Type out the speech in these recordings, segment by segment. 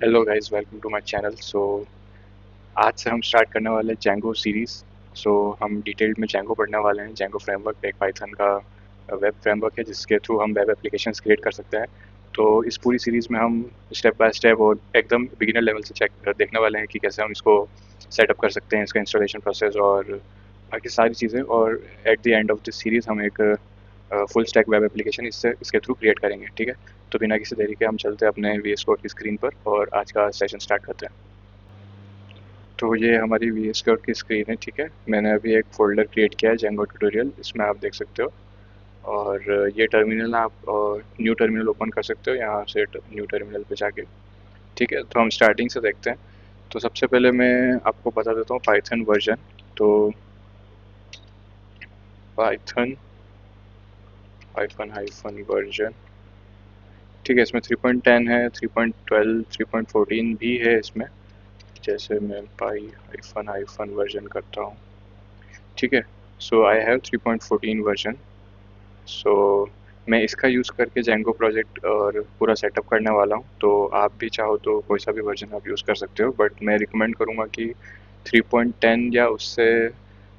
Hello guys, welcome to my channel. आज से हम स्टार्ट करने वाले हैं जेंगो सीरीज़। हम डिटेल्ड में जेंगो पढ़ने वाले हैं। जेंगो फ्रेमवर्क एक पाइथन का वेब फ्रेमवर्क है जिसके थ्रू हम वेब एप्लीकेशंस क्रिएट कर सकते हैं। तो इस पूरी सीरीज़ में हम स्टेप बाय स्टेप और एकदम बिगिनर लेवल से चेक देखने वाले हैं कि कैसे हम इसको सेटअप कर सकते हैं, इसका इंस्टॉलेशन प्रोसेस और बाकी सारी चीज़ें। और at the end of this series हम एक फुल स्टैक वेब एप्लीकेशन इसके थ्रू क्रिएट करेंगे। ठीक है, तो बिना किसी देरी के हम चलते हैं अपने वी एस कोड की स्क्रीन पर और आज का सेशन स्टार्ट करते हैं। तो ये हमारी वी एस कोड की स्क्रीन है। ठीक है, मैंने अभी एक फ़ोल्डर क्रिएट किया है जेंगो ट्यूटोरियल, इसमें आप देख सकते हो। और ये टर्मिनल आप न्यू टर्मिनल ओपन कर सकते हो यहाँ से न्यू टर्मिनल पे जाके। ठीक है, तो हम स्टार्टिंग से देखते हैं। तो सबसे पहले मैं आपको बता देता हूँ पाइथन वर्जन। तो पाइथन हाइफन हाइफन वर्जन, ठीक है, इसमें 3.10 है, 3.12, 3.14 भी है इसमें। जैसे मैं पाई हाइफन हाइफन वर्जन करता हूँ। ठीक है, सो आई हैव 3.14 वर्जन। सो मैं इसका यूज़ करके जेंगो प्रोजेक्ट और पूरा सेटअप करने वाला हूँ। तो आप भी चाहो तो कोई सा भी वर्जन आप यूज़ कर सकते हो, बट मैं रिकमेंड करूँगा कि 3.10 या उससे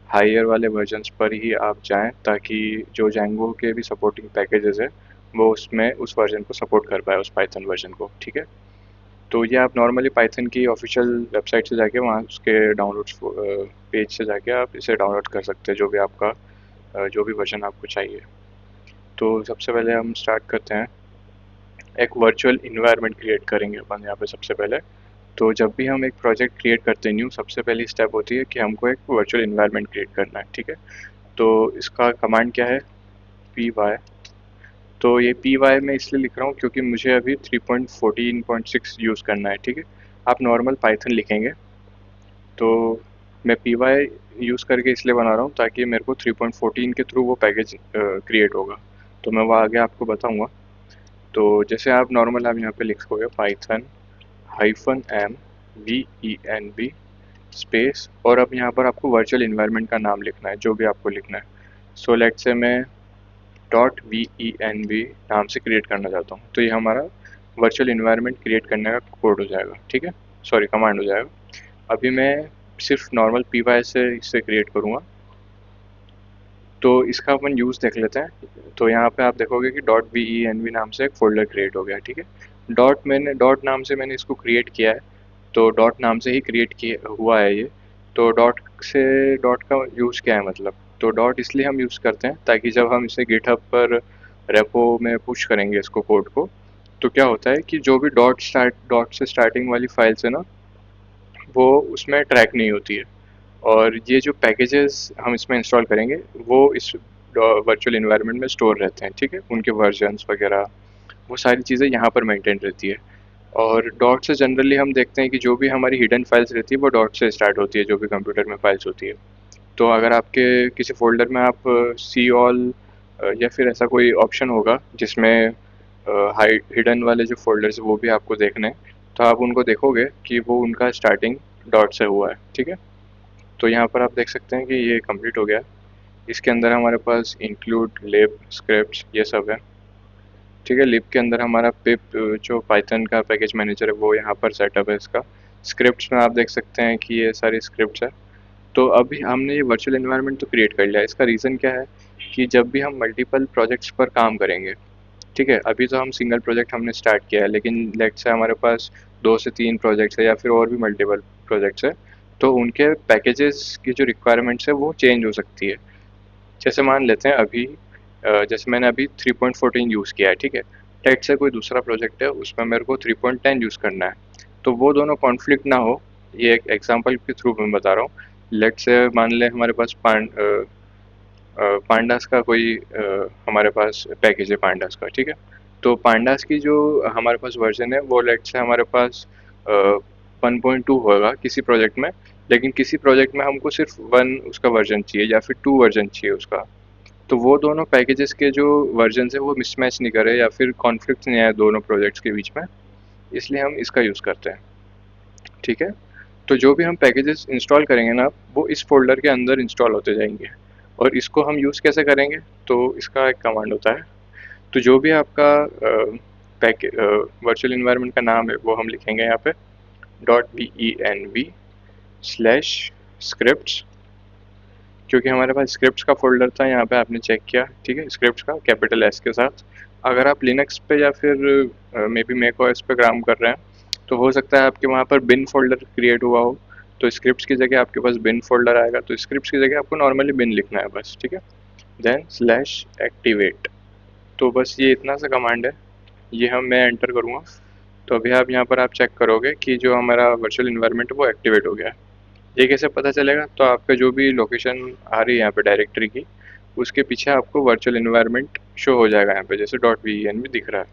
हायर वाले वर्जन्स पर ही आप जाएं, ताकि जो जेंगो के भी सपोर्टिंग पैकेजेस है वो उसमें उस वर्जन को सपोर्ट कर पाए, उस पाइथन वर्जन को। ठीक है, तो ये आप नॉर्मली पाइथन की ऑफिशियल वेबसाइट से जाके वहाँ उसके डाउनलोड्स पेज से जाके आप इसे डाउनलोड कर सकते हैं, जो भी आपका जो भी वर्जन आपको चाहिए। तो सबसे पहले हम स्टार्ट करते हैं, एक वर्चुअल इन्वायरमेंट क्रिएट करेंगे अपन यहाँ पे सबसे पहले। तो जब भी हम एक प्रोजेक्ट क्रिएट करते हैं न्यू, सबसे पहली स्टेप होती है कि हमको एक वर्चुअल इन्वायरमेंट क्रिएट करना है। ठीक है, तो इसका कमांड क्या है, पी वाई। तो ये पी वाई मैं इसलिए लिख रहा हूँ क्योंकि मुझे अभी 3.14.6 यूज़ करना है। ठीक है, आप नॉर्मल पाइथन लिखेंगे। तो मैं पी वाई यूज़ करके इसलिए बना रहा हूँ ताकि मेरे को 3.14 के थ्रू वो पैकेज क्रिएट होगा। तो मैं वो आगे आपको बताऊँगा। तो जैसे आप नॉर्मल आप यहाँ पे लिखोगे Python hyphen M V E N B space, और अब यहाँ पर आपको वर्चुअल इन्वायरमेंट का नाम लिखना है, जो भी आपको लिखना है। सो लेट से मैं dot V E N B नाम से क्रिएट करना चाहता हूँ, तो ये हमारा वर्चुअल इन्वायरमेंट क्रिएट करने का कोड हो जाएगा। ठीक है, सॉरी, कमांड हो जाएगा। अभी मैं सिर्फ नॉर्मल पी वाई से इसे क्रिएट करूँगा। तो इसका अपन यूज़ देख लेते हैं। तो यहाँ पे आप देखोगे कि dot V E N V नाम से एक फ़ोल्डर क्रिएट हो गया। ठीक है, डॉट नाम से मैंने इसको क्रिएट किया है। तो डॉट नाम से ही क्रिएट किया हुआ है ये। तो डॉट का यूज़ क्या है मतलब, तो डॉट इसलिए हम यूज़ करते हैं ताकि जब हम इसे गिटहब पर रेपो में पुश करेंगे इसको कोड को, तो क्या होता है कि जो भी डॉट से स्टार्टिंग वाली फाइल्स है ना, वो उसमें ट्रैक नहीं होती है। और ये जो पैकेजेस हम इसमें इंस्टॉल करेंगे वो इस वर्चुअल इन्वायरमेंट में स्टोर रहते हैं। ठीक है, उनके वर्जन्स वगैरह वो सारी चीज़ें यहाँ पर मेंटेन रहती है। और डॉट से जनरली हम देखते हैं कि जो भी हमारी हिडन फाइल्स रहती है वो डॉट से स्टार्ट होती है, जो भी कंप्यूटर में फाइल्स होती है। तो अगर आपके किसी फ़ोल्डर में आप सी ऑल या फिर ऐसा कोई ऑप्शन होगा जिसमें हाई हिडन वाले जो फ़ोल्डर्स वो भी आपको देखने हैं, तो आप उनको देखोगे कि वो उनका स्टार्टिंग डॉट से हुआ है। ठीक है, तो यहाँ पर आप देख सकते हैं कि ये कंप्लीट हो गया। इसके अंदर हमारे पास इंक्लूड लिब स्क्रिप्ट्स ये सब है। ठीक है, लिब के अंदर हमारा पिप जो पाइथन का पैकेज मैनेजर है वो यहाँ पर सेटअप है इसका। स्क्रिप्ट्स में आप देख सकते हैं कि ये सारी स्क्रिप्ट्स है। तो अभी हमने ये वर्चुअल एनवायरनमेंट तो क्रिएट कर लिया। इसका रीज़न क्या है कि जब भी हम मल्टीपल प्रोजेक्ट्स पर काम करेंगे, ठीक है, अभी तो हम सिंगल प्रोजेक्ट हमने स्टार्ट किया है, लेकिन लेट्स से हमारे पास 2 से 3 प्रोजेक्ट्स है या फिर और भी मल्टीपल प्रोजेक्ट्स है, तो उनके पैकेजेस की जो रिक्वायरमेंट्स है वो चेंज हो सकती है। जैसे मान लेते हैं अभी जैसे मैंने अभी 3.14 यूज़ किया है। ठीक है, लेट्स से कोई दूसरा प्रोजेक्ट है उसमें मेरे को 3.10 यूज़ करना है। तो वो दोनों कॉन्फ्लिक्ट ना हो, ये एक एग्जांपल के थ्रू मैं बता रहा हूँ। लेट्स से मान लें हमारे पास पांडास का कोई हमारे पास पैकेज है पांडास का। ठीक है, तो पांडास की जो हमारे पास वर्जन है वो लेट्स से हमारे पास 1.2 होगा किसी प्रोजेक्ट में, लेकिन किसी प्रोजेक्ट में हमको सिर्फ 1 उसका वर्जन चाहिए या फिर 2 वर्जन चाहिए उसका। तो वो दोनों पैकेजेस के जो वर्जन है वो मिसमैच नहीं करे या फिर कॉन्फ्लिक्ट नहीं आए दोनों प्रोजेक्ट्स के बीच में, इसलिए हम इसका यूज़ करते हैं। ठीक है, तो जो भी हम पैकेजेस इंस्टॉल करेंगे ना, वो इस फ़ोल्डर के अंदर इंस्टॉल होते जाएंगे। और इसको हम यूज़ कैसे करेंगे, तो इसका एक कमांड होता है। तो जो भी आपका वर्चुअल इन्वायरमेंट का नाम है वो हम लिखेंगे यहाँ पे .venv/scripts, क्योंकि हमारे पास स्क्रिप्ट्स का फोल्डर था यहाँ पे, आपने चेक किया, ठीक है, स्क्रिप्ट्स का कैपिटल एस के साथ। अगर आप लिनक्स पे या फिर मे बी मैक ओएस पे काम कर रहे हैं तो हो सकता है आपके वहाँ पर बिन फोल्डर क्रिएट हुआ हो, तो स्क्रिप्ट्स की जगह आपके पास बिन फोल्डर आएगा, तो स्क्रिप्ट्स की जगह आपको नॉर्मली बिन लिखना है बस, ठीक है। देन /activate, तो बस ये इतना सा कमांड है, ये मैं एंटर करूँगा तो अभी आप यहाँ पर आप चेक करोगे कि जो हमारा वर्चुअल इन्वायरमेंट है वो एक्टिवेट हो गया है। ये कैसे पता चलेगा, तो आपका जो भी लोकेशन आ रही है यहाँ पे डायरेक्टरी की, उसके पीछे आपको वर्चुअल इन्वायरमेंट शो हो जाएगा यहाँ पे, जैसे .venv दिख रहा है,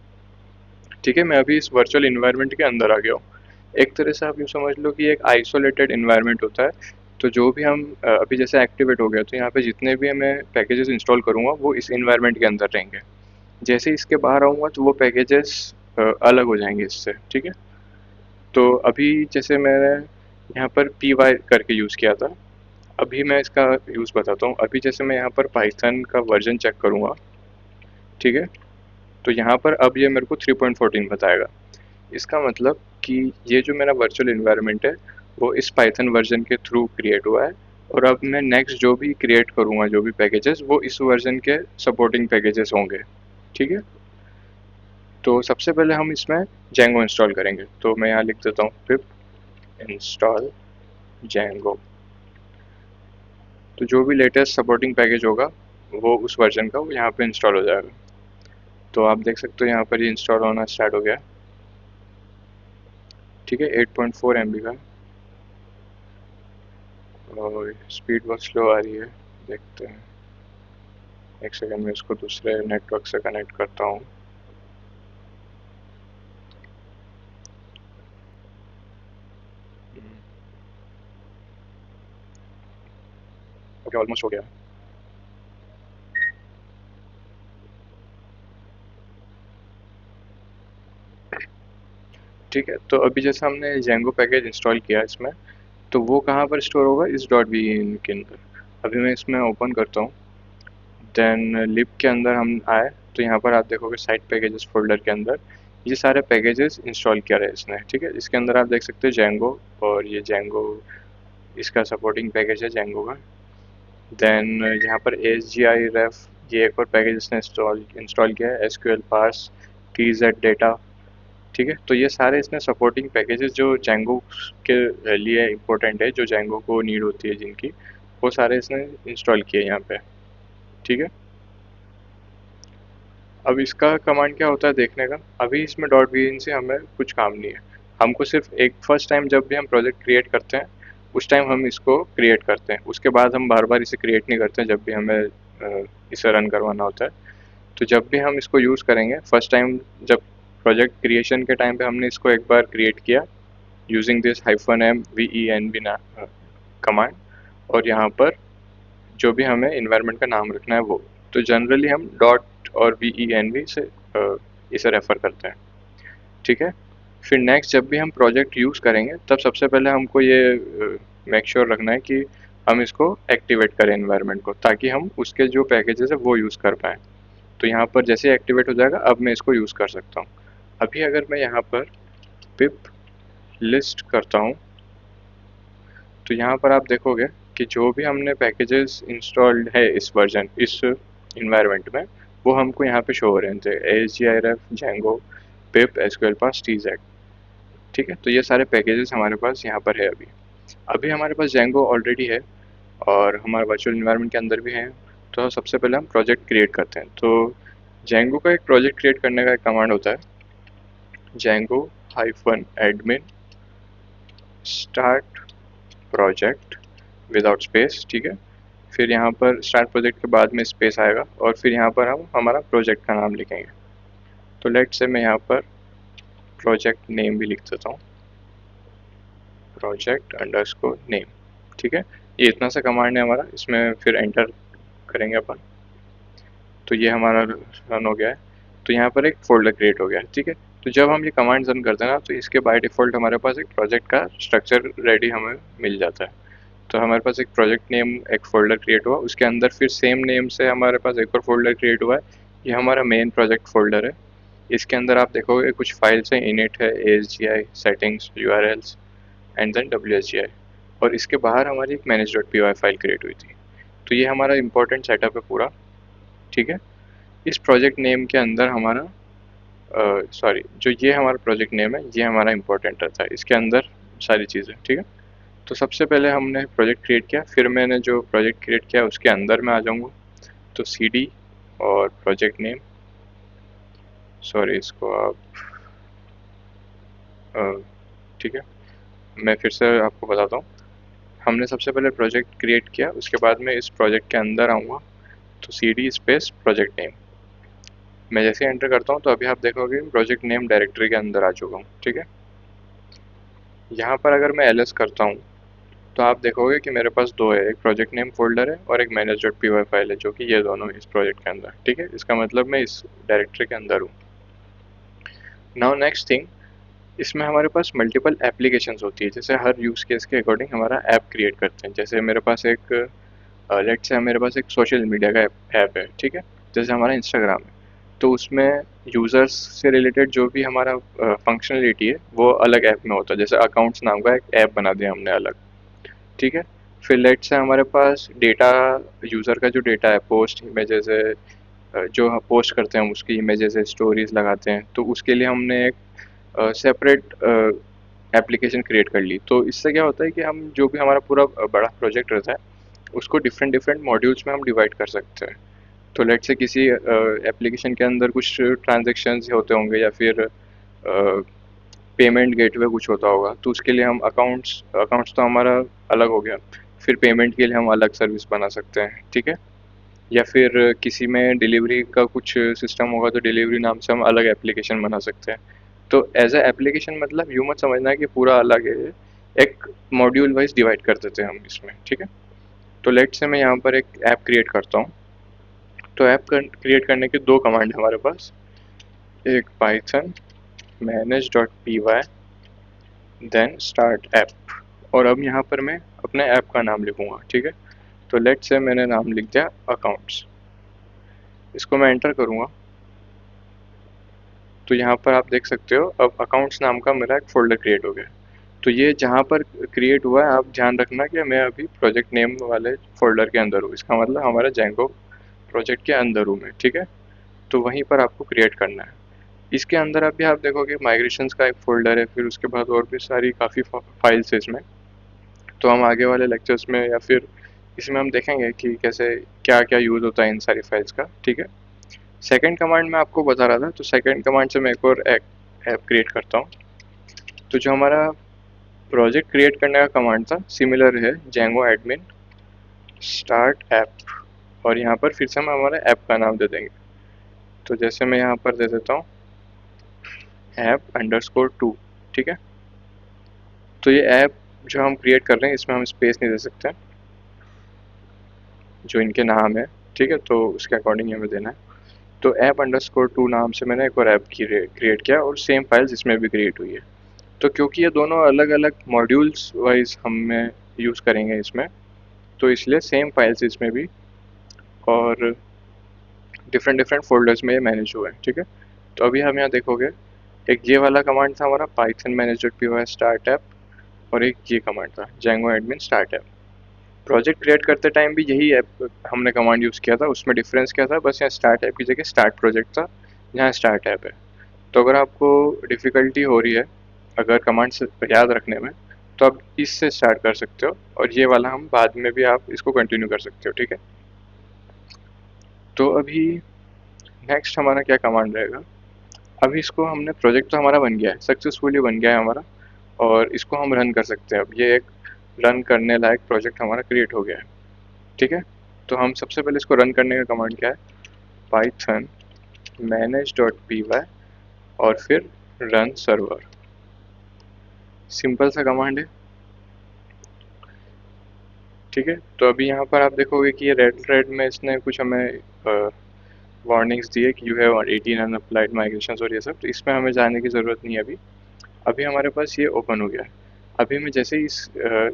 ठीक है। मैं अभी इस वर्चुअल इन्वायरमेंट के अंदर आ गया हूँ। एक तरह से आप यूँ समझ लो कि एक आइसोलेटेड इन्वायरमेंट होता है, तो जो भी हम अभी जैसे एक्टिवेट हो गया तो यहाँ पे जितने भी मैं पैकेजेस इंस्टॉल करूँगा वो इस इन्वायरमेंट के अंदर रहेंगे। जैसे इसके बाहर आऊँगा तो वो पैकेजेस अलग हो जाएंगे इससे, ठीक है। तो अभी जैसे मैंने यहाँ पर py करके यूज़ किया था, अभी मैं इसका यूज़ बताता हूँ। अभी जैसे मैं यहाँ पर पाइथन का वर्जन चेक करूँगा, ठीक है, तो यहाँ पर अब ये मेरे को 3.14 बताएगा। इसका मतलब कि ये जो मेरा वर्चुअल इन्वायरमेंट है वो इस पाइथन वर्जन के थ्रू क्रिएट हुआ है, और अब मैं नेक्स्ट जो भी क्रिएट करूँगा जो भी पैकेजेस वो इस वर्जन के सपोर्टिंग पैकेजेस होंगे, ठीक है। तो सबसे पहले हम इसमें जेंगो इंस्टॉल करेंगे, तो मैं यहाँ लिख देता हूँ पिप इंस्टॉल जेंगो। तो जो भी लेटेस्ट सपोर्टिंग पैकेज होगा वो उस वर्जन का वो यहाँ पे इंस्टॉल हो जाएगा। तो आप देख सकते हो यहाँ पर ये इंस्टॉल होना स्टार्ट हो गया, ठीक है। 8.4 MB का, और स्पीड बहुत स्लो आ रही है, देखते हैं। एक सेकंड में इसको दूसरे नेटवर्क से कनेक्ट करता हूँ। ओके, ऑलमोस्ट हो गया। ठीक है, तो अभी जैसे हमने जेंगो पैकेज इंस्टॉल किया इसमें, तो वो कहाँ पर स्टोर होगा, इस .ven के अंदर। अभी मैं इसमें ओपन करता हूँ, देन लिब के अंदर हम आए तो यहाँ पर आप देखोगे साइट पैकेजेस फोल्डर के अंदर ये सारे पैकेजेस इंस्टॉल किया है इसने, ठीक है। इसके अंदर आप देख सकते हो जेंगो, और ये जेंगो इसका सपोर्टिंग पैकेज है जेंगो का। देन यहाँ पर ASGI-ref ये एक और पैकेज इसने इंस्टॉल किया है, SQL पार्स, TZ डेटा, ठीक है। तो ये सारे इसने सपोर्टिंग पैकेजेस जो जेंगो के लिए इम्पोर्टेंट है, जो जेंगो को नीड होती है जिनकी, वो सारे इसने इंस्टॉल किए यहाँ पे, ठीक है। अब इसका कमांड क्या होता है देखने का, अभी इसमें .ven से हमें कुछ काम नहीं है। हमको सिर्फ एक फर्स्ट टाइम जब भी हम प्रोजेक्ट क्रिएट करते हैं उस टाइम हम इसको क्रिएट करते हैं, उसके बाद हम बार बार इसे क्रिएट नहीं करते हैं जब भी हमें इसे रन करवाना होता है। तो जब भी हम इसको यूज़ करेंगे फर्स्ट टाइम, जब प्रोजेक्ट क्रिएशन के टाइम पे हमने इसको एक बार क्रिएट किया यूजिंग दिस -venv कमांड, और यहाँ पर जो भी हमें इन्वायरमेंट का नाम रखना है वो, तो जनरली हम डॉट और venv से इसे रेफ़र करते हैं, ठीक है। फिर नेक्स्ट जब भी हम प्रोजेक्ट यूज़ करेंगे तब सबसे पहले हमको ये मेक श्योर रखना है कि हम इसको एक्टिवेट करें इन्वायरमेंट को, ताकि हम उसके जो पैकेजेस है वो यूज़ कर पाएँ। तो यहाँ पर जैसे एक्टिवेट हो जाएगा अब मैं इसको यूज़ कर सकता हूँ। अभी अगर मैं यहाँ पर पिप लिस्ट करता हूँ तो यहाँ पर आप देखोगे कि जो भी हमने पैकेजेस इंस्टॉल्ड है इस वर्जन, इस इन्वायरमेंट में, वो हमको यहाँ पे शो हो रहे थे, ASGI-ref, जेंगो, पिप, SQL पार्स, TZ, ठीक है। तो ये सारे पैकेजेस हमारे पास यहाँ पर है। अभी अभी हमारे पास जेंगो ऑलरेडी है और हमारे वर्चुअल इन्वायरमेंट के अंदर भी है, तो सबसे पहले हम प्रोजेक्ट क्रिएट करते हैं। तो जेंगो का एक प्रोजेक्ट क्रिएट करने का एक कमांड होता है, जेंगो-admin स्टार्ट प्रोजेक्ट विदाउट स्पेस, ठीक है। फिर यहाँ पर स्टार्ट प्रोजेक्ट के बाद में स्पेस आएगा और फिर यहाँ पर हम हमारा प्रोजेक्ट का नाम लिखेंगे। तो लेट से मैं यहाँ पर प्रोजेक्ट नेम भी लिख देता हूँ, प्रोजेक्ट अंडरस्कोर नेम, ठीक है। ये इतना सा कमांड है हमारा, इसमें फिर एंटर करेंगे अपन, तो ये हमारा रन हो गया है। तो यहाँ पर एक फोल्डर क्रिएट हो गया है, ठीक है। तो जब हम ये कमांड रन करते हैं ना तो इसके बाय डिफ़ॉल्ट हमारे पास एक प्रोजेक्ट का स्ट्रक्चर रेडी हमें मिल जाता है। तो हमारे पास एक प्रोजेक्ट नेम एक फ़ोल्डर क्रिएट हुआ, उसके अंदर फिर सेम नेम से हमारे पास एक और फ़ोल्डर क्रिएट हुआ है, ये हमारा मेन प्रोजेक्ट फ़ोल्डर है। इसके अंदर आप देखोगे कुछ फाइल्स हैं, इनिट है, ASGI, settings, URLs and then WSGI, और इसके बाहर हमारी एक manage.py फाइल क्रिएट हुई थी। तो ये हमारा इंपॉर्टेंट सेटअप है पूरा, ठीक है। इस प्रोजेक्ट नेम के अंदर हमारा सॉरी, जो ये हमारा प्रोजेक्ट नेम है ये हमारा इंपॉर्टेंट रहता है, इसके अंदर सारी चीज़ें, ठीक है। तो सबसे पहले हमने प्रोजेक्ट क्रिएट किया, फिर मैंने जो प्रोजेक्ट क्रिएट किया उसके अंदर मैं आ जाऊँगा। तो CD और प्रोजेक्ट नेम, सॉरी इसको आप ठीक है, मैं फिर से आपको बताता हूँ। हमने सबसे पहले प्रोजेक्ट क्रिएट किया, उसके बाद में इस प्रोजेक्ट के अंदर आऊँगा, तो CD स्पेस प्रोजेक्ट नेम, मैं जैसे एंटर करता हूँ तो अभी आप देखोगे प्रोजेक्ट नेम डायरेक्टरी के अंदर आ चुका हूँ, ठीक है। यहाँ पर अगर मैं LS करता हूँ तो आप देखोगे कि मेरे पास दो है, एक प्रोजेक्ट नेम फोल्डर है और एक manage.py फाइल है, जो कि ये दोनों इस प्रोजेक्ट के अंदर, ठीक है। इसका मतलब मैं इस डायरेक्टरी के अंदर हूँ। नाउ नेक्स्ट थिंग, इसमें हमारे पास मल्टीपल एप्लीकेशंस होती है, जैसे हर यूज़ केस के अकॉर्डिंग हमारा ऐप क्रिएट करते हैं। जैसे मेरे पास एक लेट्स से मेरे पास एक सोशल मीडिया का ऐप है, ठीक है, जैसे हमारा इंस्टाग्राम है। तो उसमें यूज़र्स से रिलेटेड जो भी हमारा फंक्शनलिटी है वो अलग ऐप में होता है, जैसे अकाउंट्स नाम का एक ऐप बना दिया हमने अलग, ठीक है। फिर लेट्स से हमारे पास डेटा, यूज़र का जो डेटा है, पोस्ट इमेजेस है, जो हम पोस्ट करते हैं हम उसकी इमेजेस है, स्टोरीज लगाते हैं, तो उसके लिए हमने एक सेपरेट एप्लीकेशन क्रिएट कर ली। तो इससे क्या होता है कि हम जो भी हमारा पूरा बड़ा प्रोजेक्ट रहता है उसको डिफरेंट डिफरेंट मॉड्यूल्स में हम डिवाइड कर सकते हैं। तो लेट से किसी एप्लीकेशन के अंदर कुछ ट्रांजेक्शन्स होते होंगे या फिर पेमेंट गेटवे कुछ होता होगा, तो उसके लिए हम अकाउंट्स अकाउंट्स तो हमारा अलग हो गया, फिर पेमेंट के लिए हम अलग सर्विस बना सकते हैं, ठीक है। या फिर किसी में डिलीवरी का कुछ सिस्टम होगा तो डिलीवरी नाम से हम अलग एप्लीकेशन बना सकते हैं। तो एज अ एप्लीकेशन मतलब यूँ मत समझना है कि पूरा अलग है, एक मॉड्यूल वाइज डिवाइड कर देते हैं हम इसमें, ठीक है। तो लेट से मैं यहाँ पर एक ऐप क्रिएट करता हूँ। तो ऐप क्रिएट करने के दो कमांड है हमारे पास, एक Python manage.py then start app, और अब यहाँ पर मैं अपने ऐप का नाम लिखूँगा, ठीक है। तो लेट से मैंने नाम लिख दिया अकाउंट्स, इसको मैं एंटर करूँगा तो यहाँ पर आप देख सकते हो अब अकाउंट्स नाम का मेरा एक फ़ोल्डर क्रिएट हो गया। तो ये जहाँ पर क्रिएट हुआ है, आप ध्यान रखना कि मैं अभी प्रोजेक्ट नेम वाले फ़ोल्डर के अंदर हूँ, इसका मतलब हमारा जेंगो प्रोजेक्ट के अंदर हूँ मैं, ठीक है। तो वहीं पर आपको क्रिएट करना है। इसके अंदर अभी आप देखोगे माइग्रेशंस का एक फ़ोल्डर है, फिर उसके बाद और भी सारी काफ़ी फाइल्स है इसमें। तो हम आगे वाले लेक्चर्स में या फिर इसमें हम देखेंगे कि कैसे क्या क्या यूज़ होता है इन सारी फाइल्स का, ठीक है। सेकंड कमांड मैं आपको बता रहा था, तो सेकंड कमांड से मैं एक और ऐप क्रिएट करता हूँ। तो जो हमारा प्रोजेक्ट क्रिएट करने का कमांड था सिमिलर है, जेंगो एडमिन स्टार्ट ऐप, और यहाँ पर फिर से हम हमारे ऐप का नाम दे देंगे। तो जैसे मैं यहाँ पर दे देता हूँ ऐप_2, ठीक है। तो ये ऐप जो हम क्रिएट कर रहे हैं इसमें हम स्पेस नहीं दे सकते, जो इनके नाम है, ठीक है, तो उसके अकॉर्डिंग हमें देना है। तो ऐप_2 नाम से मैंने एक और ऐप क्रिएट किया और सेम फाइल्स इसमें भी क्रिएट हुई है। तो क्योंकि ये दोनों अलग अलग मॉड्यूल्स वाइज हमें यूज़ करेंगे इसमें, तो इसलिए सेम फाइल्स इसमें भी और डिफरेंट डिफरेंट फोल्डर्स में ये मैनेज हुए हैं, ठीक है। तो अभी हम यहाँ देखोगे एक ये वाला कमांड था हमारा पाइथन manage.py स्टार्ट ऐप, और एक ये कमांड था Django admin start app. Project create करते टाइम भी यही ऐप हमने कमांड यूज़ किया था, उसमें डिफरेंस क्या था, बस यहाँ स्टार्ट ऐप की जगह स्टार्ट प्रोजेक्ट था, यहाँ स्टार्ट ऐप है। तो अगर आपको डिफ़िकल्टी हो रही है अगर कमांड्स याद रखने में, तो आप इससे स्टार्ट कर सकते हो, और ये वाला हम बाद में भी आप इसको कंटिन्यू कर सकते हो, ठीक है। तो अभी नेक्स्ट हमारा क्या कमांड रहेगा, अभी इसको हमने प्रोजेक्ट तो हमारा बन गया है, सक्सेसफुली बन गया है हमारा, और इसको हम रन कर सकते हैं। अब ये एक रन करने लायक प्रोजेक्ट हमारा क्रिएट हो गया है, ठीक है। तो हम सबसे पहले इसको रन करने का कमांड क्या है, पाइथन manage.py और फिर रन सर्वर, सिंपल सा कमांड है, ठीक है। तो अभी यहाँ पर आप देखोगे कि ये रेड रेड में इसने कुछ हमें वार्निंग्स दी है कि यू हैव 18 अनअप्लाइड माइग्रेशंस और ये सब, तो इसमें हमें जाने की ज़रूरत नहीं है अभी। अभी हमारे पास ये ओपन हो गया है। अभी मैं जैसे ही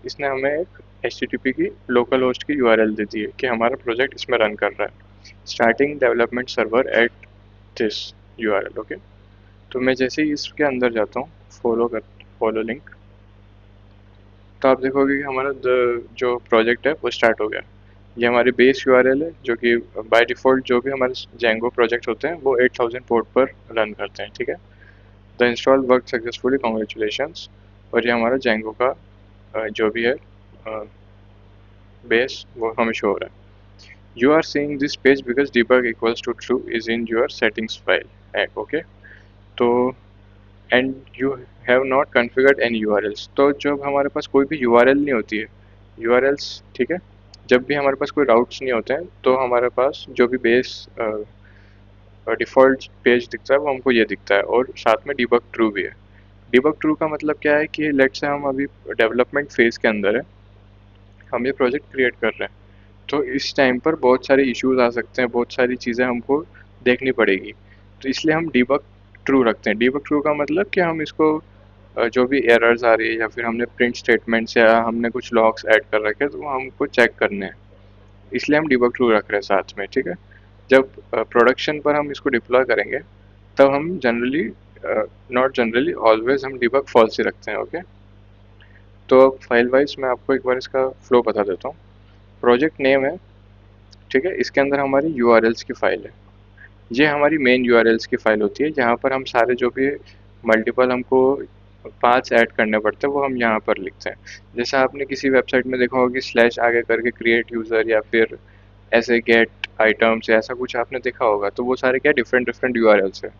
इसने हमें एक HTTP की लोकल होस्ट की URL दे दी है कि हमारा प्रोजेक्ट इसमें रन कर रहा है, starting development server at this URL, okay. तो मैं जैसे ही इसके अंदर जाता हूँ, फॉलो लिंक, तो आप देखोगे कि हमारा जो प्रोजेक्ट है वो स्टार्ट हो गया। ये हमारी बेस यूआरएल है, जो कि बाय डिफ़ॉल्ट जो भी हमारे जेंगो प्रोजेक्ट होते हैं वो 8000 पोर्ट पर रन करते हैं, ठीक है। The install work successfully, congratulations. और ये हमारा जेंगो का जो भी है बेस वो हमें शो हो रहा है। You are seeing this page because debug equals to true is in your settings file, okay. तो and you have not configured any URLs. तो जब हमारे पास कोई भी यूआरएल नहीं होती है, यूआरएल्स, ठीक है, जब भी हमारे पास कोई राउट्स नहीं होते हैं तो हमारे पास जो भी बेस डिफ़ॉल्ट पेज दिखता है वो हमको ये दिखता है, और साथ में डिबग ट्रू भी है। डिबग ट्रू का मतलब क्या है कि लेट्स से हम अभी डेवलपमेंट फेज़ के अंदर है, हम ये प्रोजेक्ट क्रिएट कर रहे हैं, तो इस टाइम पर बहुत सारे इश्यूज आ सकते हैं, बहुत सारी चीज़ें हमको देखनी पड़ेगी, तो इसलिए हम डिबग ट्रू रखते हैं। डिबग ट्रू का मतलब कि हम इसको जो भी एरर्स आ रही है या फिर हमने प्रिंट स्टेटमेंट्स या हमने कुछ लॉग्स ऐड कर रखे हैं तो वो हमको चेक करने हैं, इसलिए हम डिबग ट्रू रख रहे हैं साथ में, ठीक है। जब प्रोडक्शन पर हम इसको डिप्लॉय करेंगे तब हम जनरली, नॉट जनरली, ऑलवेज हम डिबग फॉल्स ही रखते हैं, ओके। तो अब फाइल वाइज मैं आपको एक बार इसका फ्लो बता देता हूँ। प्रोजेक्ट नेम है, ठीक है, इसके अंदर हमारी यूआरएल्स की फ़ाइल है। ये हमारी मेन यूआरएल्स की फ़ाइल होती है, जहाँ पर हम सारे जो भी मल्टीपल हमको पाथ्स ऐड करने पड़ते हैं वो हम यहाँ पर लिखते हैं। जैसे आपने किसी वेबसाइट में देखा होगा कि स्लैश आगे करके क्रिएट यूज़र या फिर ऐसे गेट आइटम्स या ऐसा कुछ आपने देखा होगा, तो वो सारे क्या डिफरेंट डिफरेंट यूआरएल्स हैं।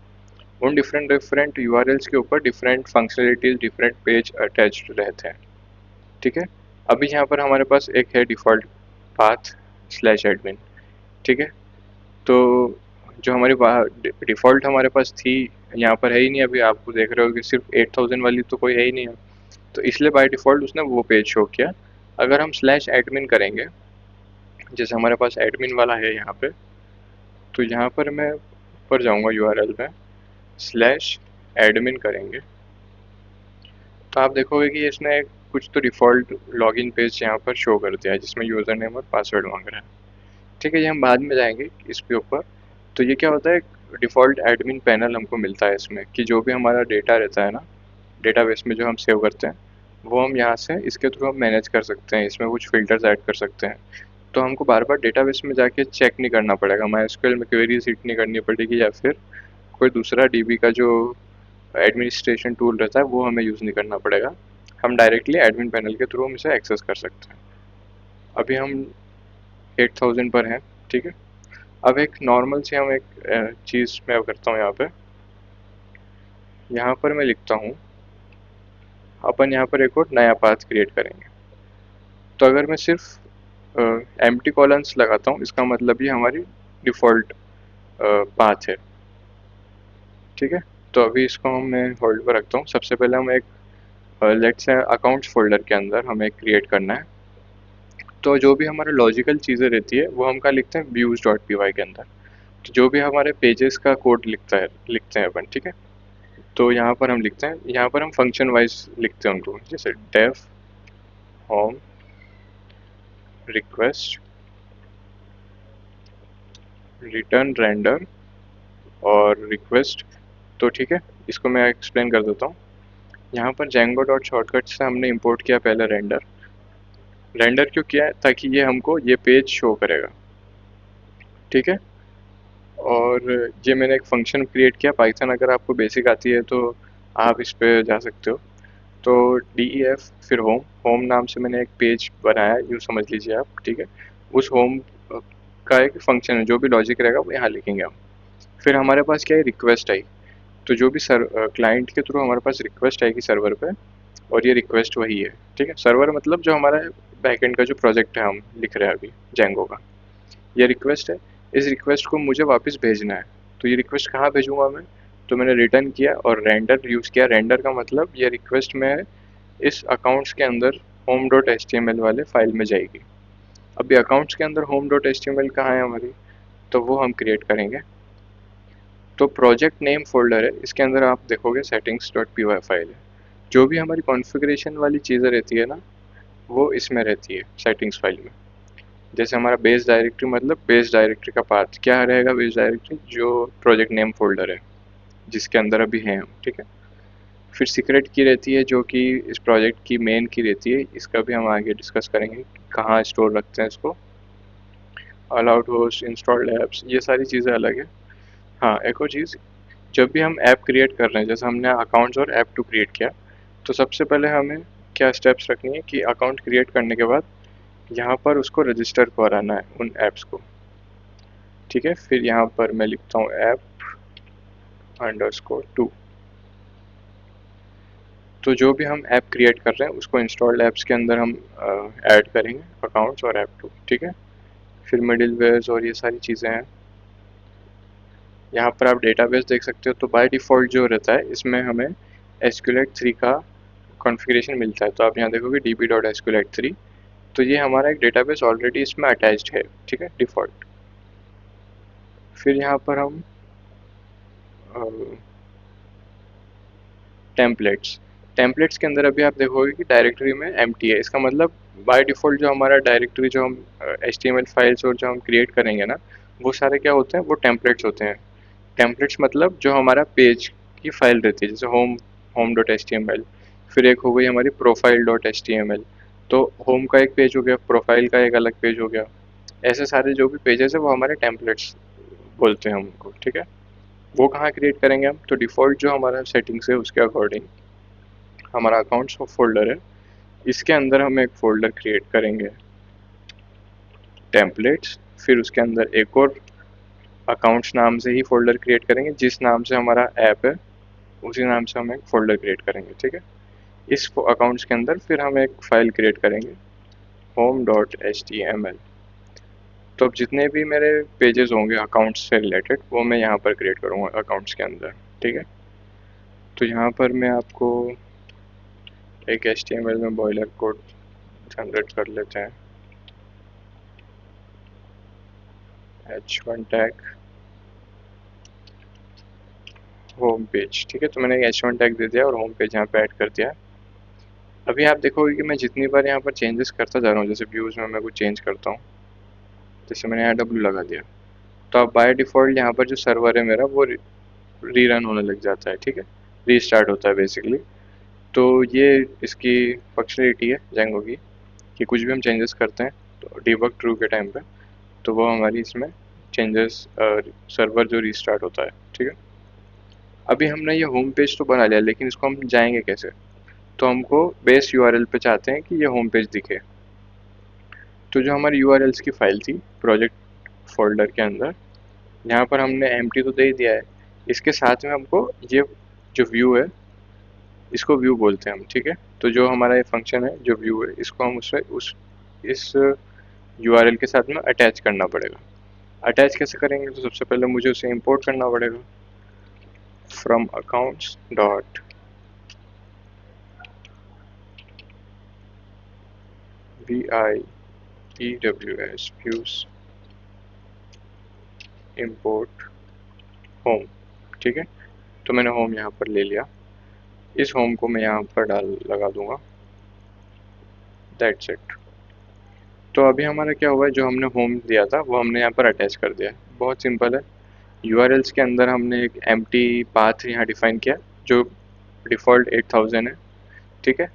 उन डिफरेंट डिफरेंट यूआरएल्स के ऊपर different functionalities, different page attached रहते हैं, ठीक है। अभी यहाँ पर हमारे पास एक है डिफ़ॉल्ट पाथ स्लैश एडमिन, ठीक है। तो जो हमारी डिफ़ॉल्ट हमारे पास थी यहाँ पर है ही नहीं, अभी आप देख रहे हो कि सिर्फ 8000 वाली तो कोई है ही नहीं है, तो इसलिए बाय डिफ़ॉल्ट उसने वो पेज शो किया। अगर हम स्लैश एडमिन करेंगे, जैसे हमारे पास एडमिन वाला है यहाँ पे, तो यहाँ पर मैं ऊपर जाऊँगा यूआरएल में, स्लैश एडमिन करेंगे, तो आप देखोगे कि इसने कुछ तो डिफ़ॉल्ट लॉगिन पेज यहाँ पर शो कर दिया है जिसमें यूज़र नेम और पासवर्ड मांग रहा है, ठीक है। ये हम बाद में जाएंगे इसके ऊपर। तो ये क्या होता है, डिफ़ॉल्ट एडमिन पैनल हमको मिलता है इसमें, कि जो भी हमारा डेटा रहता है ना, डेटाबेस में जो हम सेव करते हैं वो हम यहाँ से इसके थ्रू हम मैनेज कर सकते हैं, इसमें कुछ फ़िल्टर्स ऐड कर सकते हैं। तो हमको बार बार डेटाबेस में जाके चेक नहीं करना पड़ेगा, माइस्क्ल में क्वेरीज हिट नहीं करनी पड़ेगी, या फिर कोई दूसरा डीबी का जो एडमिनिस्ट्रेशन टूल रहता है वो हमें यूज़ नहीं करना पड़ेगा। हम डायरेक्टली एडमिन पैनल के थ्रू हम इसे एक्सेस कर सकते हैं। अभी हम 8000 पर हैं, ठीक है। अब एक नॉर्मल से हम एक चीज़ मैं करता हूँ यहाँ पर मैं लिखता हूँ, अपन यहाँ पर एक और नया पाथ क्रिएट करेंगे। तो अगर मैं सिर्फ एम्प्टी कॉलन्स लगाता हूँ, इसका मतलब ये हमारी डिफ़ॉल्ट पाथ है, ठीक है। तो अभी इसको मैं होल्ड पर रखता हूँ। सबसे पहले हम एक लेट्स से अकाउंट्स फोल्डर के अंदर हमें क्रिएट करना है। तो जो भी हमारा लॉजिकल चीज़ें रहती है वो हम क्या लिखते हैं, व्यूज़ डॉट पी वाई के अंदर। तो जो भी हमारे पेजेस का कोड लिखते हैं अपन, ठीक है। तो यहाँ पर हम लिखते हैं, यहाँ पर हम फंक्शन वाइज लिखते हैं उनको, जैसे def home request return render और रिक्वेस्ट। तो ठीक है, इसको मैं एक्सप्लेन कर देता हूँ। यहाँ पर जेंगो डॉट शॉर्टकट से हमने इंपोर्ट किया पहले रेंडर। रेंडर क्यों किया है, ताकि ये हमको ये पेज शो करेगा, ठीक है। और ये मैंने एक फंक्शन क्रिएट किया पाइथन, अगर आपको बेसिक आती है तो आप इस पे जा सकते हो। तो डी ई एफ फिर होम, होम नाम से मैंने एक पेज बनाया, यूँ समझ लीजिए आप, ठीक है। उस होम का एक फंक्शन है, जो भी लॉजिक रहेगा वो यहाँ लिखेंगे हम। फिर हमारे पास क्या है, रिक्वेस्ट आई। तो जो भी क्लाइंट के थ्रू हमारे पास रिक्वेस्ट आएगी सर्वर पे, और ये रिक्वेस्ट वही है, ठीक है। सर्वर मतलब जो हमारा बैकएंड का जो प्रोजेक्ट है हम लिख रहे हैं अभी जेंगो का, ये रिक्वेस्ट है। इस रिक्वेस्ट को मुझे वापस भेजना है, तो ये रिक्वेस्ट कहाँ भेजूँगा मैं, तो मैंने रिटर्न किया और रेंडर यूज़ किया। रेंडर का मतलब ये रिक्वेस्ट में इस अकाउंट्स के अंदर home dot H T M L वाले फाइल में जाएगी। अभी अकाउंट्स के अंदर home dot H T M L कहाँ है हमारी, तो वो हम क्रिएट करेंगे। तो प्रोजेक्ट नेम फोल्डर है, इसके अंदर आप देखोगे settings dot P Y file है। जो भी हमारी कॉन्फ़िगरेशन वाली चीज़ें रहती है ना, वो इसमें रहती है सेटिंग्स फाइल में। जैसे हमारा बेस डायरेक्टरी, मतलब बेस डायरेक्टरी का पाथ क्या रहेगा, बेस डायरेक्टरी जो प्रोजेक्ट नेम फोल्डर है, जिसके अंदर अभी हैं हम, ठीक है। फिर सीक्रेट की रहती है जो कि इस प्रोजेक्ट की मेन की रहती है, इसका भी हम आगे डिस्कस करेंगे कहाँ स्टोर रखते हैं इसको। अलाउड होस्ट, इंस्टॉल्ड ऐप्स, ये सारी चीज़ें अलग है। हाँ, एक और चीज़, जब भी हम ऐप क्रिएट कर रहे हैं, जैसे हमने अकाउंट्स और ऐप टू क्रिएट किया, तो सबसे पहले हमें क्या स्टेप्स रखनी है कि अकाउंट क्रिएट करने के बाद यहाँ पर उसको रजिस्टर कराना है उन ऐप्स को, ठीक है। फिर यहाँ पर मैं लिखता हूँ app_2। तो जो भी हम ऐप क्रिएट कर रहे हैं उसको इंस्टॉल्ड ऐप्स के अंदर हम ऐड करेंगे अकाउंट्स और ऐप टू, ठीक है। फिर मिडिल वेयर्स और ये सारी चीज़ें हैं। यहाँ पर आप डेटाबेस देख सकते हो, तो बाय डिफ़ॉल्ट जो रहता है इसमें हमें SQLite 3 का कॉन्फ़िगरेशन मिलता है। तो आप यहाँ देखोगे db.SQLite3, तो ये हमारा एक डेटाबेस ऑलरेडी इसमें अटैच्ड है, ठीक है, डिफ़ॉल्ट। फिर यहाँ पर हम टेम्पलेट्स टेम्पलेट्स के अंदर अभी आप देखोगे कि डायरेक्टरी में एम्प्टी है। इसका मतलब बाय डिफ़ॉल्ट जो हमारा डायरेक्टरी, जो हम HTML फाइल्स और जो हम क्रिएट करेंगे ना, वो सारे क्या होते हैं, वो टेम्पलेट्स होते हैं। टेम्पलेट्स मतलब जो हमारा पेज की फाइल रहती है, जैसे होम.html, फिर एक हो गई हमारी प्रोफाइल.html। तो होम का एक पेज हो गया, प्रोफाइल का एक अलग पेज हो गया। ऐसे सारे जो भी पेजेस है वो हमारे टेम्पलेट्स बोलते हैं हम उनको, ठीक है। वो कहाँ क्रिएट करेंगे हम, तो डिफ़ॉल्ट जो हमारा सेटिंग्स है उसके अकॉर्डिंग हमारा अकाउंट्स फोल्डर है, इसके अंदर हम एक फ़ोल्डर क्रिएट करेंगे टेम्पलेट्स। फिर उसके अंदर एक और अकाउंट्स नाम से ही फ़ोल्डर क्रिएट करेंगे, जिस नाम से हमारा ऐप है उसी नाम से हम एक फ़ोल्डर क्रिएट करेंगे, ठीक है। इस अकाउंट्स के अंदर फिर हम एक फ़ाइल क्रिएट करेंगे home.html। तो अब जितने भी मेरे पेजेस होंगे अकाउंट्स से रिलेटेड वो मैं यहाँ पर क्रिएट करूँगा अकाउंट्स के अंदर, ठीक है। तो यहाँ पर मैं आपको एक HTML में बॉयलर कोड जनरेट कर लेते हैं, h1 टैग होम पेज, ठीक है। तो मैंने h1 टैग दे दिया और होम पेज यहाँ पे ऐड कर दिया है। अभी आप देखोगे कि मैं जितनी बार यहाँ पर चेंजेस करता जा रहा हूँ, जैसे व्यूज़ में मैं कुछ चेंज करता हूँ, जैसे मैंने यहाँ W लगा दिया, तो अब बाय डिफ़ॉल्ट यहाँ पर जो सर्वर है मेरा वो रीरन होने लग जाता है, ठीक है, रीस्टार्ट होता है बेसिकली। तो ये इसकी फंक्शनलिटी है जेंगो की, कि कुछ भी हम चेंजेस करते हैं तो डिबग ट्रू के टाइम पे, तो वो हमारी इसमें चेंजेस सर्वर जो रीस्टार्ट होता है, ठीक है। अभी हमने ये होम पेज तो बना लिया, लेकिन इसको हम जाएंगे कैसे, तो हमको बेस यूआरएल पे चाहते हैं कि ये होम पेज दिखे। तो जो हमारी यूआरएल्स की फ़ाइल थी प्रोजेक्ट फ़ोल्डर के अंदर, यहाँ पर हमने एम्प्टी तो दे ही दिया है, इसके साथ में हमको ये जो व्यू है इसको व्यू बोलते हैं हम, ठीक है। तो जो हमारा ये फंक्शन है जो व्यू है, इसको हम उसमें इस यूआरएल के साथ में अटैच करना पड़ेगा। अटैच कैसे करेंगे, तो सबसे पहले मुझे उसे इंपोर्ट करना पड़ेगा from accounts dot VIEWS views import home, ठीक है। तो मैंने होम यहाँ पर ले लिया, इस होम को मैं यहाँ पर लगा दूंगा, दैट्स इट। तो अभी हमारा क्या हुआ है, जो हमने होम दिया था वो हमने यहाँ पर अटैच कर दिया है। बहुत सिंपल है। यूआरएल्स के अंदर हमने एक एम्प्टी पाथ यहाँ डिफाइन किया जो डिफ़ॉल्ट 8000 है, ठीक है।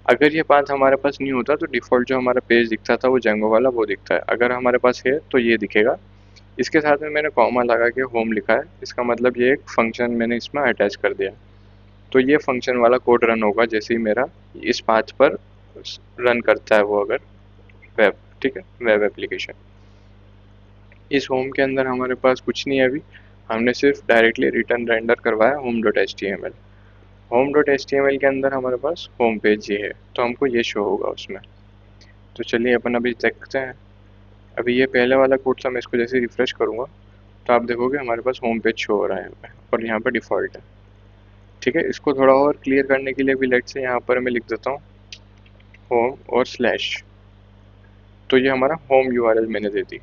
अगर ये पाथ हमारे पास नहीं होता तो डिफ़ॉल्ट जो हमारा पेज दिखता था वो जेंगो वाला वो दिखता है, अगर हमारे पास है तो ये दिखेगा। इसके साथ में मैंने कॉमा लगा के होम लिखा है, इसका मतलब ये एक फंक्शन मैंने इसमें अटैच कर दिया। तो ये फंक्शन वाला कोड रन होगा जैसे ही मेरा इस पाथ पर रन करता है वो, अगर वेब, ठीक है, वेब एप्लीकेशन। इस होम के अंदर हमारे पास कुछ नहीं है अभी, हमने सिर्फ डायरेक्टली रिटर्न रेंडर करवाया home.html। home.html के अंदर हमारे पास होम पेज ये है, तो हमको ये शो होगा उसमें। तो चलिए अपन अभी देखते हैं। अभी ये पहले वाला कोड था, मैं इसको जैसे रिफ्रेश करूँगा तो आप देखोगे हमारे पास होम पेज शो हो रहा है यहाँ पे, और यहाँ पे डिफ़ॉल्ट है, ठीक है। इसको थोड़ा और क्लियर करने के लिए भी लेट से यहाँ पर मैं लिख देता हूँ होम और स्लैश, तो ये हमारा होम यूआरएल मैंने दे दी।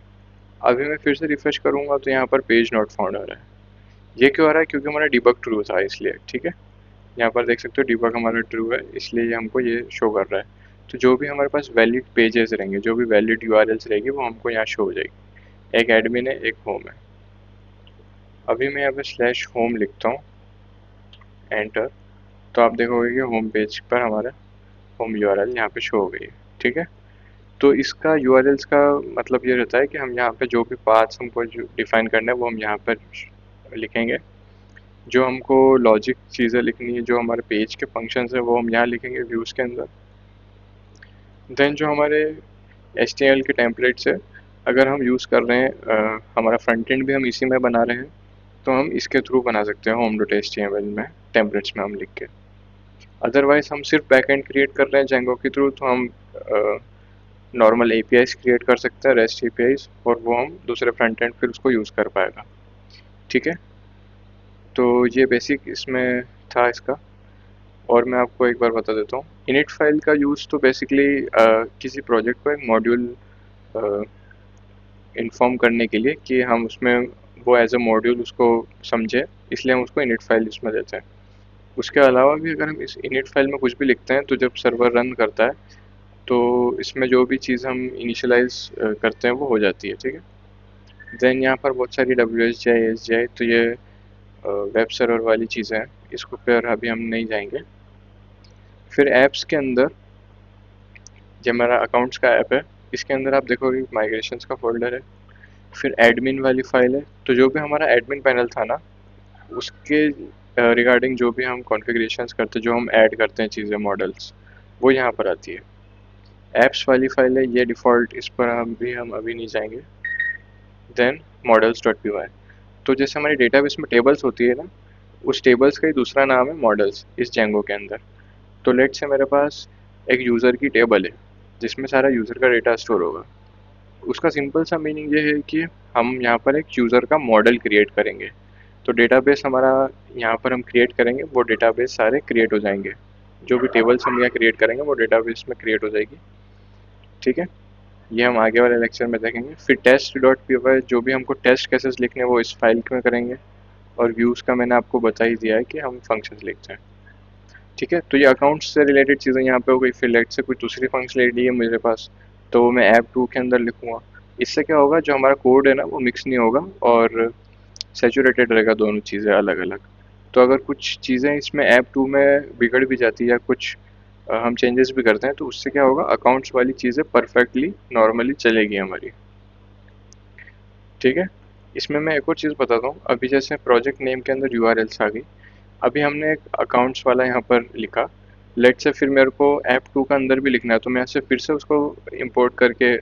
अभी मैं फिर से रिफ्रेश करूँगा तो यहाँ पर पेज नॉट फाउंड आ रहा है। ये क्यों आ रहा है, क्योंकि हमारा डिबग ट्रू था इसलिए, ठीक है। यहाँ पर देख सकते हो डिबग हमारा ट्रू है, इसलिए ये हमको ये शो कर रहा है। तो जो भी हमारे पास वैलिड पेजेस रहेंगे, जो भी वैलिड यूआरएल्स रहेगी वो हमको यहाँ शो हो जाएगी। एक एडमिन है, एक होम है। अभी मैं यहाँ पे स्लैश होम लिखता हूँ एंटर, तो आप देखोगे कि होम पेज पर हमारा होम यूआरएल यहाँ पे शो हो गई है। ठीक है, तो इसका यूआरएल्स का मतलब ये रहता है कि हम यहाँ पे जो भी पाथ्स हमको डिफाइन करना है वो हम यहाँ पर लिखेंगे, जो हमको लॉजिक चीज़ें लिखनी है, जो हमारे पेज के फंक्शंस है वो हम यहाँ लिखेंगे व्यूज़ के अंदर। देन जो हमारे HTML के टेम्पलेट्स है, अगर हम यूज़ कर रहे हैं हमारा फ्रंट एंड भी हम इसी में बना रहे हैं, तो हम इसके थ्रू बना सकते हैं home.html में टेम्पलेट्स में हम लिख के। अदरवाइज हम सिर्फ बैकएंड क्रिएट कर रहे हैं जेंगो के थ्रू, तो हम नॉर्मल APIs क्रिएट कर सकते हैं, REST APIs, और वो हम दूसरे फ्रंट एंड फिर उसको यूज़ कर पाएगा। ठीक है, तो ये बेसिक इसमें था इसका। और मैं आपको एक बार बता देता हूँ, इनिट फाइल का यूज़ तो बेसिकली किसी प्रोजेक्ट को एक मॉड्यूल इन्फॉर्म करने के लिए कि हम उसमें वो एज अ मॉड्यूल उसको समझे, इसलिए हम उसको इनिट फाइल इसमें देते हैं। उसके अलावा भी अगर हम इस इनिट फाइल में कुछ भी लिखते हैं तो जब सर्वर रन करता है तो इसमें जो भी चीज़ हम इनिशियलाइज करते हैं वो हो जाती है। ठीक है, देन यहाँ पर बहुत सारी WSGI SGI, तो ये वेब सर्वर वाली चीज़ें हैं, इसको पर अभी हम नहीं जाएंगे। फिर ऐप्स के अंदर, जब मेरा अकाउंट्स का ऐप है, इसके अंदर आप देखोगे माइग्रेशंस का फोल्डर है, फिर एडमिन वाली फाइल है, तो जो भी हमारा एडमिन पैनल था ना, उसके रिगार्डिंग जो भी हम कॉन्फ़िगरेशंस करते हैं, जो हम ऐड करते हैं चीज़ें मॉडल्स, वो यहाँ पर आती है। ऐप्स वाली फाइल है, ये डिफ़ॉल्ट, इस पर हम अभी नहीं जाएंगे। देन models.py, तो जैसे हमारी डेटाबेस में टेबल्स होती है ना, उस टेबल्स का ही दूसरा नाम है मॉडल्स इस जेंगो के अंदर। तो लेट से मेरे पास एक यूज़र की टेबल है जिसमें सारा यूज़र का डेटा स्टोर होगा। उसका सिंपल सा मीनिंग ये है कि हम यहाँ पर एक यूज़र का मॉडल क्रिएट करेंगे, तो डेटाबेस हमारा यहाँ पर हम क्रिएट करेंगे, वो डेटाबेस सारे क्रिएट हो जाएंगे, जो भी टेबल्स हम यहाँ क्रिएट करेंगे वो डेटाबेस में क्रिएट हो जाएगी। ठीक है, ये हम आगे वाले लेक्चर में देखेंगे। फिर test.py, जो भी हमको टेस्ट केसेस लिखने हैं वो इस फाइल में करेंगे, और व्यूज़ का मैंने आपको बता ही दिया है कि हम फंक्शंस लिखते हैं। ठीक है, तो ये अकाउंट्स से रिलेटेड चीज़ें यहाँ पे हो गई। फिर लेट से कोई दूसरी फंक्शनलिटी है मेरे पास, तो वो मैं ऐप 2 के अंदर लिखूँगा। इससे क्या होगा, जो हमारा कोड है ना वो मिक्स नहीं होगा और सैचुरेटेड रहेगा, दोनों चीज़ें अलग अलग। तो अगर कुछ चीज़ें इसमें ऐप 2 में बिगड़ भी जाती है या कुछ हम चेंजेस भी करते हैं, तो उससे क्या होगा, अकाउंट्स वाली चीज़ें परफेक्टली नॉर्मली चलेगी हमारी। ठीक है, इसमें मैं एक और चीज़ बताता हूँ। अभी जैसे प्रोजेक्ट नेम के अंदर URLs आ गई, अभी हमने एक अकाउंट्स वाला यहाँ पर लिखा, लेट से फिर मेरे को ऐप 2 का अंदर भी लिखना है, तो मैं ऐसे फिर से उसको इंपोर्ट करके,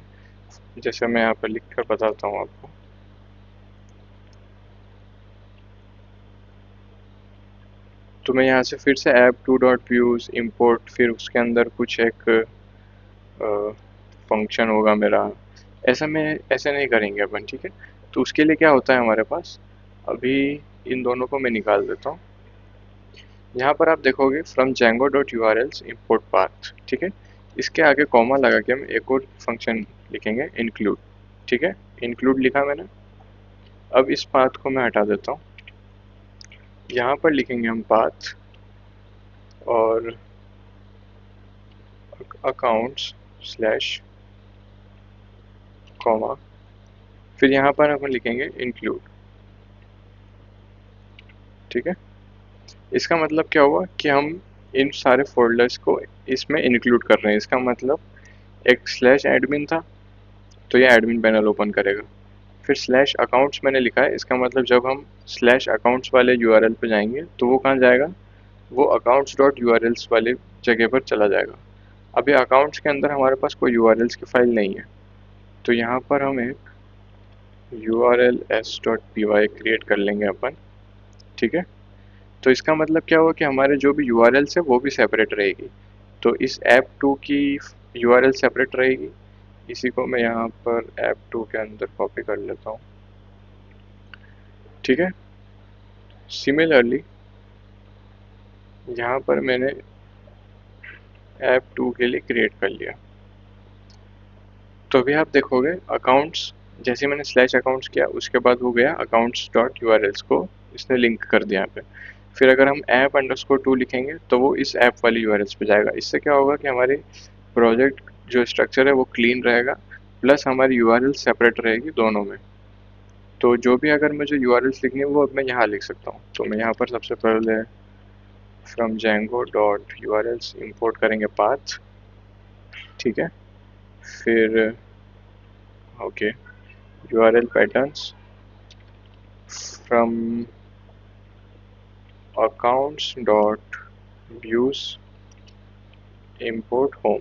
जैसे मैं यहाँ पर लिख कर बताता हूँ आपको। तो मैं यहाँ से फिर से ऐप 2 डॉट व्यूज़ इम्पोर्ट, फिर उसके अंदर कुछ एक फंक्शन होगा मेरा, ऐसा मैं ऐसे नहीं करेंगे अपन। ठीक है, तो उसके लिए क्या होता है हमारे पास, अभी इन दोनों को मैं निकाल देता हूँ। यहाँ पर आप देखोगे from Django dot URLs import path. ठीक है, इसके आगे कॉमा लगा के हम एक और फंक्शन लिखेंगे, इंक्लूड। ठीक है, इंक्लूड लिखा मैंने। अब इस पाथ को मैं हटा देता हूँ, यहाँ पर लिखेंगे हम पाथ और अकाउंट्स स्लैश कॉमा, फिर यहाँ पर अपन लिखेंगे इंक्लूड। ठीक है, इसका मतलब क्या हुआ कि हम इन सारे फोल्डर्स को इसमें इंक्लूड कर रहे हैं। इसका मतलब एक स्लैश एडमिन था, तो ये एडमिन पैनल ओपन करेगा। फिर स्लैश अकाउंट्स मैंने लिखा है, इसका मतलब जब हम स्लैश अकाउंट्स वाले URL पे जाएंगे तो वो कहाँ जाएगा, वो अकाउंट्स डॉट URLs वाले जगह पर चला जाएगा। अभी अकाउंट्स के अंदर हमारे पास कोई URLs की फाइल नहीं है, तो यहाँ पर हम एक urls.py क्रिएट कर लेंगे अपन। ठीक है, तो इसका मतलब क्या हुआ कि हमारे जो भी URLs है वो भी सेपरेट रहेगी, तो इस ऐप 2 की URL सेपरेट रहेगी। इसी को मैं यहाँ पर ऐप 2 के अंदर कॉपी कर लेता हूँ। ठीक है, सिमिलरली यहाँ पर मैंने ऐप 2 के लिए क्रिएट कर लिया। तो अभी आप देखोगे अकाउंट्स, जैसे मैंने स्लैश अकाउंट्स किया उसके बाद वो गया अकाउंट्स डॉट URLs को इसने लिंक कर दिया यहाँ पे। फिर अगर हम ऐप अंडरस्कोर 2 लिखेंगे तो वो इस ऐप वाली URLs पे जाएगा। इससे क्या होगा कि हमारे प्रोजेक्ट जो स्ट्रक्चर है वो क्लीन रहेगा, प्लस हमारी URL सेपरेट रहेगी दोनों में। तो जो भी अगर मुझे URLs लिखनी है वो अब मैं यहाँ लिख सकता हूँ। तो मैं यहाँ पर सबसे पहले from Django dot URLs import करेंगे पाथ, ठीक है। फिर okay, URL patterns from accounts dot views import home.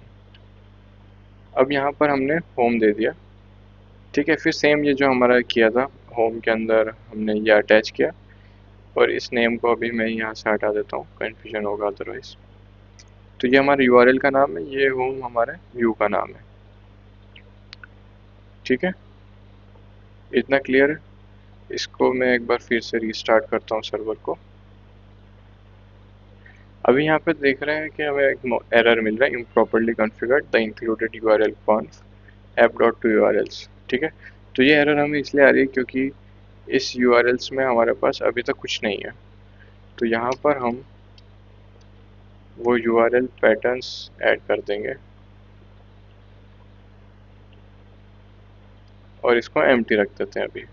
अब यहाँ पर हमने होम दे दिया, ठीक है। फिर सेम ये जो हमारा किया था होम के अंदर हमने ये अटैच किया, और इस नेम को अभी मैं यहाँ से हटा देता हूँ, कन्फ्यूजन होगा अदरवाइज। तो ये हमारे यूआरएल का नाम है, ये होम हमारे व्यू का नाम है, ठीक है। इतना क्लियर है। इसको मैं एक बार फिर से रीस्टार्ट करता हूँ सर्वर को। अभी यहाँ पे देख रहे हैं कि हमें एक एरर मिल रहा है, improperly configured the included URL कॉन्फ app dot to URLs, ठीक है। तो ये एरर हमें इसलिए आ रही है क्योंकि इस यूआरएल्स में हमारे पास अभी तक कुछ नहीं है। तो यहाँ पर हम वो यूआरएल पैटर्न्स ऐड कर देंगे और इसको एम्प्टी रख देते हैं अभी।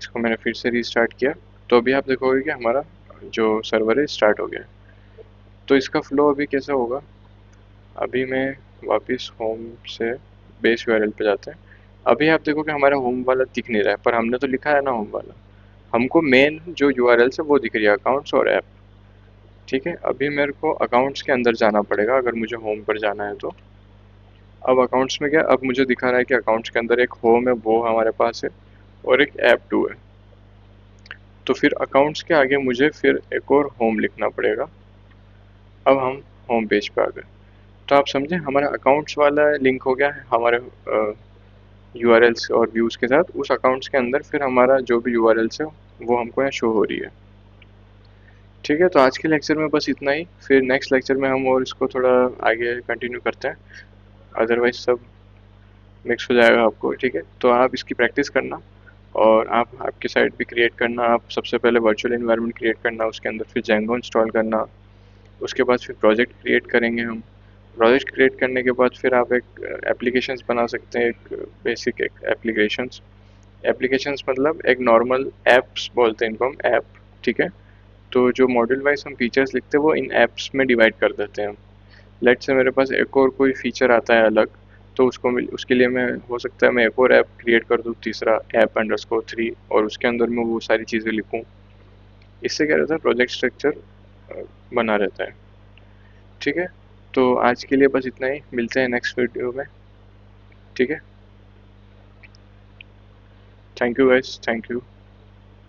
इसको मैंने फिर से रीस्टार्ट किया, तो अभी आप देखोगे कि हमारा जो सर्वर है स्टार्ट हो गया। तो इसका फ्लो अभी कैसे होगा, अभी मैं वापस होम से बेस यूआरएल पे जाते हैं। अभी आप देखो कि हमारा होम वाला दिख नहीं रहा है, पर हमने तो लिखा है ना होम वाला। हमको मेन जो यूआरएल्स है वो दिख रही है, अकाउंट्स और ऐप, ठीक है। अभी मेरे को अकाउंट्स के अंदर जाना पड़ेगा अगर मुझे होम पर जाना है तो। अब अकाउंट्स में क्या, अब मुझे दिखा रहा है कि अकाउंट्स के अंदर एक होम है वो हमारे पास है, और एक ऐप टू है। तो फिर अकाउंट्स के आगे मुझे फिर एक और होम लिखना पड़ेगा। अब हम होम पेज पे आ गए। तो आप समझे, हमारा अकाउंट्स वाला लिंक हो गया है हमारे यूआरएल्स और व्यूज़ के साथ। उस अकाउंट्स के अंदर फिर हमारा जो भी यूआरएल्स है वो हमको यहाँ शो हो रही है, ठीक है। तो आज के लेक्चर में बस इतना ही, फिर नेक्स्ट लेक्चर में हम और इसको थोड़ा आगे कंटिन्यू करते हैं, अदरवाइज सब मिक्स हो जाएगा आपको, ठीक है। तो आप इसकी प्रैक्टिस करना, और आप आपकी साइट भी क्रिएट करना। आप सबसे पहले वर्चुअल एनवायरनमेंट क्रिएट करना, उसके अंदर फिर जेंगो इंस्टॉल करना, उसके बाद फिर प्रोजेक्ट क्रिएट करेंगे हम। प्रोजेक्ट क्रिएट करने के बाद फिर आप एक एप्लीकेशंस बना सकते हैं, एक बेसिक एक एप्लीकेशंस। एप्लीकेशंस मतलब एक नॉर्मल ऐप्स बोलते हैं इनको हम, ऐप, ठीक है। तो जो मॉड्यूल वाइज हम फीचर्स लिखते हैं वो इन ऐप्स में डिवाइड कर देते हैं हम। लेट से मेरे पास एक और कोई फीचर आता है अलग, तो उसके लिए मैं हो सकता है मैं एक और ऐप क्रिएट कर दूँ, तीसरा ऐप अंडरस्कोर 3, और उसके अंदर मैं वो सारी चीज़ें लिखूँ। इससे क्या रहता है, प्रोजेक्ट स्ट्रक्चर बना रहता है, ठीक है। तो आज के लिए बस इतना ही, मिलते हैं नेक्स्ट वीडियो में, ठीक है। Thank you guys, thank you.